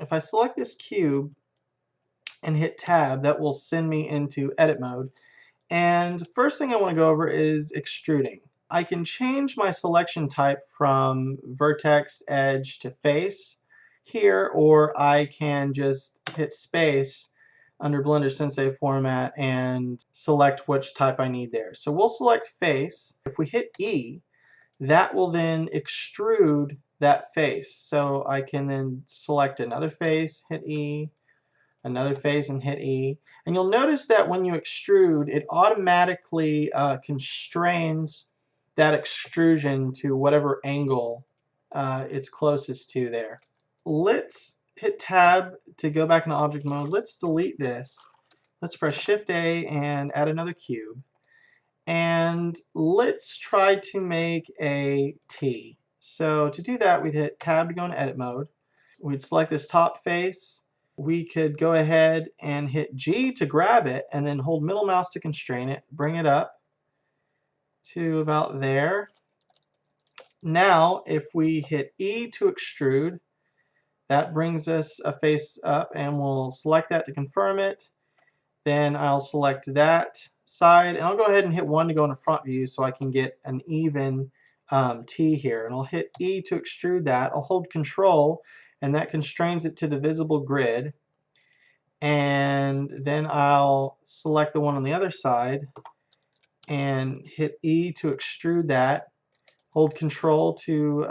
if I select this cube and hit tab, that will send me into edit mode. And first thing I want to go over is extruding. I can change my selection type from vertex, edge to face here, or I can just hit space under Blender Sensei format and select which type I need there. So we'll select face. If we hit E, that will then extrude that face. So I can then select another face, hit E, another face, and hit E. And you'll notice that when you extrude, it automatically constrains that extrusion to whatever angle it's closest to there. Let's hit tab to go back into object mode. Let's delete this. Let's press Shift A and add another cube. And let's try to make a T. So to do that, we'd hit tab to go into edit mode. We'd select this top face. We could go ahead and hit G to grab it and then hold middle mouse to constrain it, bring it up to about there. Now if we hit E to extrude, that brings us a face up, and we'll select that to confirm it. Then I'll select that side, and I'll go ahead and hit 1 to go into front view so I can get an even T here. And I'll hit E to extrude that. I'll hold Control, and that constrains it to the visible grid. And then I'll select the one on the other side and hit E to extrude that. Hold Control to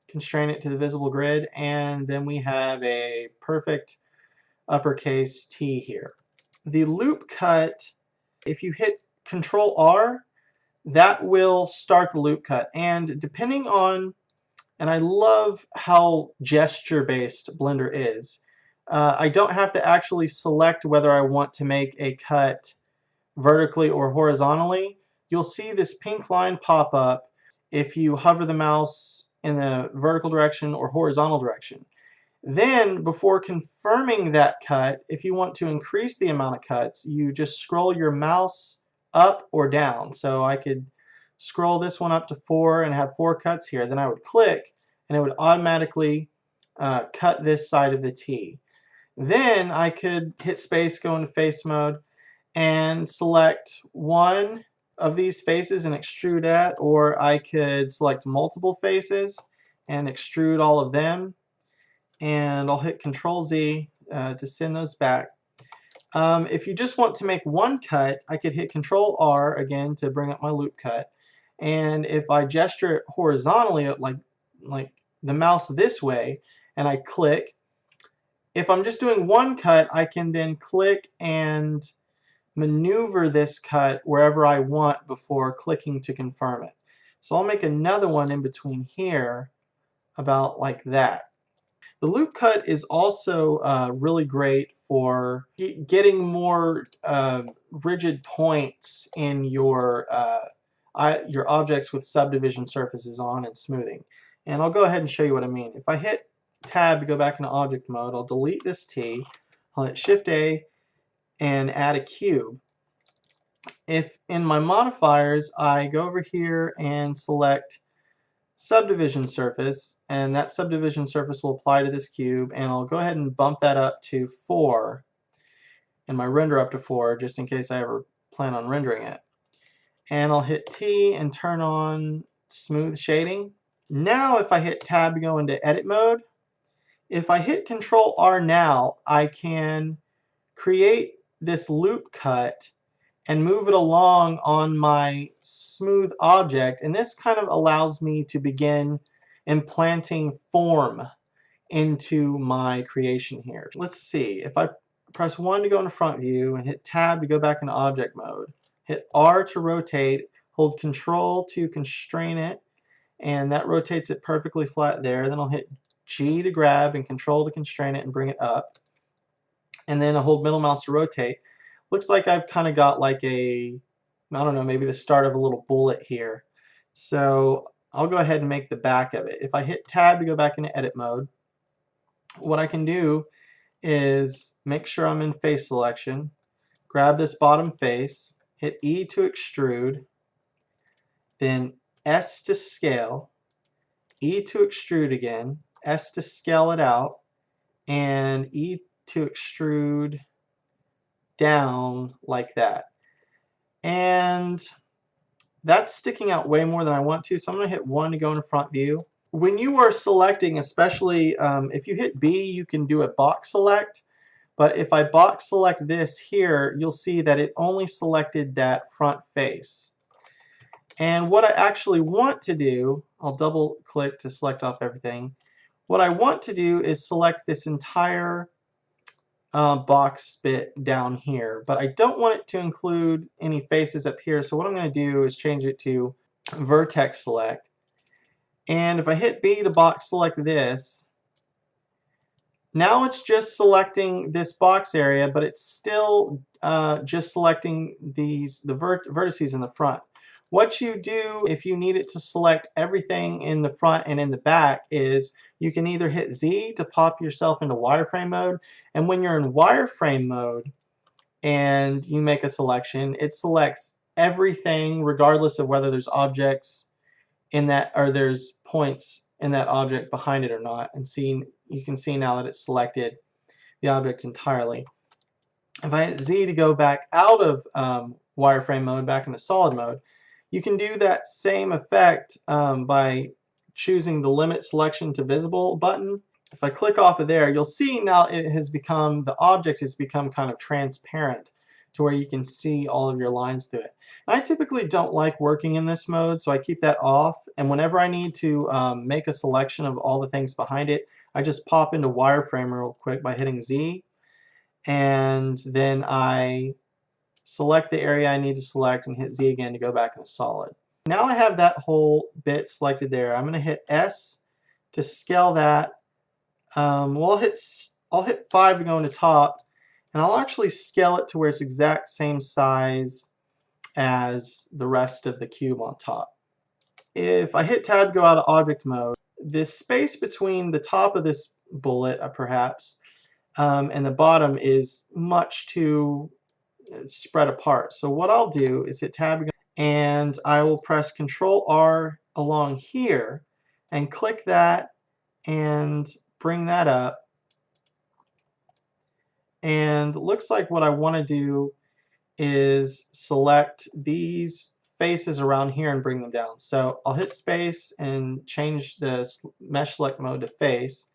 constrain it to the visible grid, and then we have a perfect uppercase T here. The loop cut, if you hit Control R, that will start the loop cut. And depending on, and I love how gesture-based Blender is, I don't have to actually select whether I want to make a cut vertically or horizontally. You'll see this pink line pop up if you hover the mouse in the vertical direction or horizontal direction. Then, before confirming that cut, if you want to increase the amount of cuts, you just scroll your mouse up or down. So I could scroll this one up to 4 and have 4 cuts here. Then I would click, and it would automatically cut this side of the T. Then I could hit space, go into face mode, and select one of these faces and extrude that, or I could select multiple faces and extrude all of them. And I'll hit Control Z to send those back. If you just want to make one cut, I could hit Control R again to bring up my loop cut. And if I gesture it horizontally, like the mouse this way, and I click, if I'm just doing one cut, I can then click and maneuver this cut wherever I want before clicking to confirm it. So I'll make another one in between here, about like that. The loop cut is also really great for getting more rigid points in your objects with subdivision surfaces on and smoothing. And I'll go ahead and show you what I mean. If I hit tab to go back into object mode, I'll delete this T, I'll hit Shift A and add a cube. If in my modifiers I go over here and select subdivision surface, and that subdivision surface will apply to this cube, and I'll go ahead and bump that up to 4 and my render up to 4 just in case I ever plan on rendering it. And I'll hit T and turn on smooth shading. Now if I hit tab to go into edit mode, if I hit Control R now, I can create this loop cut and move it along on my smooth object, and this kind of allows me to begin implanting form into my creation here. Let's see, if I press 1 to go into front view and hit tab to go back into object mode, hit R to rotate, hold Control to constrain it, and that rotates it perfectly flat there. Then I'll hit G to grab and Control to constrain it and bring it up, and then I'll hold middle mouse to rotate. Looks like I've kind of got like a, I don't know, maybe the start of a little bullet here. So I'll go ahead and make the back of it. If I hit tab to go back into edit mode, what I can do is make sure I'm in face selection, grab this bottom face, hit E to extrude, then S to scale, E to extrude again, S to scale it out, and E to extrude down like that. And that's sticking out way more than I want to, so I'm going to hit 1 to go into front view. When you are selecting, especially if you hit B, you can do a box select. But if I box select this here, you'll see that it only selected that front face. And what I actually want to do, I'll double click to select off everything. What I want to do is select this entire box bit down here, but I don't want it to include any faces up here. So what I'm going to do is change it to vertex select. And if I hit B to box select this, now it's just selecting this box area, but it's still just selecting the vertices in the front. What you do if you need it to select everything in the front and in the back is you can either hit Z to pop yourself into wireframe mode, and when you're in wireframe mode and you make a selection, it selects everything regardless of whether there's objects in that or there's points in that object behind it or not. And you can see now that it's selected the object entirely. If I hit Z to go back out of wireframe mode back into solid mode, you can do that same effect by choosing the limit selection to visible button. If I click off of there, you'll see now the object has become kind of transparent to where you can see all of your lines through it. I typically don't like working in this mode, so I keep that off. And whenever I need to make a selection of all the things behind it, I just pop into wireframe real quick by hitting Z, and then I select the area I need to select and hit Z again to go back into solid. Now I have that whole bit selected there. I'm going to hit S to scale that. Well, I'll hit 5 to go into top, and I'll actually scale it to where it's exact same size as the rest of the cube on top. If I hit tab to go out of object mode, this space between the top of this bullet, perhaps, and the bottom is much too spread apart. So what I'll do is hit tab and I will press Control R along here and click that and bring that up. And it looks like what I want to do is select these faces around here and bring them down. So I'll hit space and change the mesh select mode to face.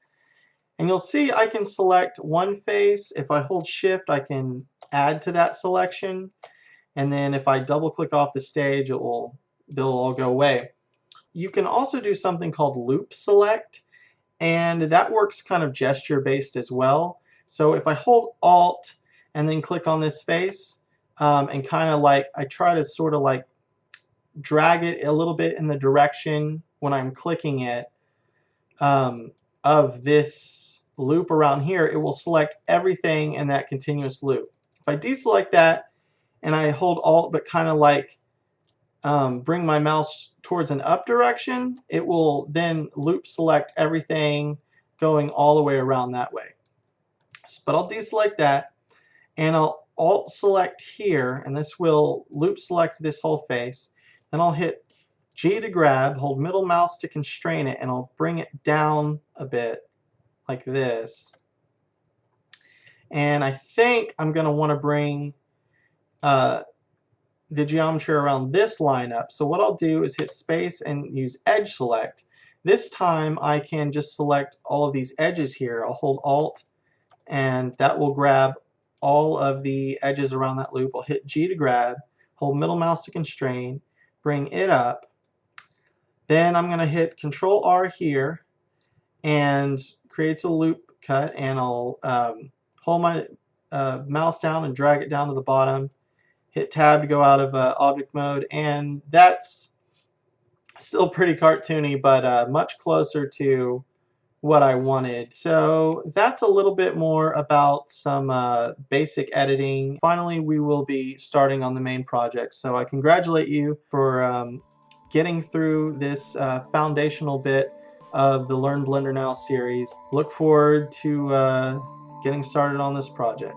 And you'll see I can select one face. If I hold shift, I can add to that selection. And then if I double click off the stage, they'll all go away. You can also do something called loop select, and that works kind of gesture based as well. So if I hold Alt and then click on this face, and kind of like I try to sort of like drag it a little bit in the direction when I'm clicking it of this loop around here, it will select everything in that continuous loop. If I deselect that and I hold Alt but kind of like bring my mouse towards an up direction, it will then loop select everything going all the way around that way. But I'll deselect that and I'll Alt select here, and this will loop select this whole face. Then I'll hit G to grab, hold middle mouse to constrain it, and I'll bring it down a bit like this. And I think I'm going to want to bring the geometry around this line up. So what I'll do is hit space and use edge select. This time I can just select all of these edges here. I'll hold Alt and that will grab all of the edges around that loop. I'll hit G to grab, hold middle mouse to constrain, bring it up. Then I'm going to hit Control R here and creates a loop cut, and I'll hold my mouse down and drag it down to the bottom. Hit tab to go out of object mode, and that's still pretty cartoony, but much closer to what I wanted. So that's a little bit more about some basic editing. Finally, we will be starting on the main project. So I congratulate you for getting through this foundational bit of the Learn Blender Now series. Look forward to getting started on this project.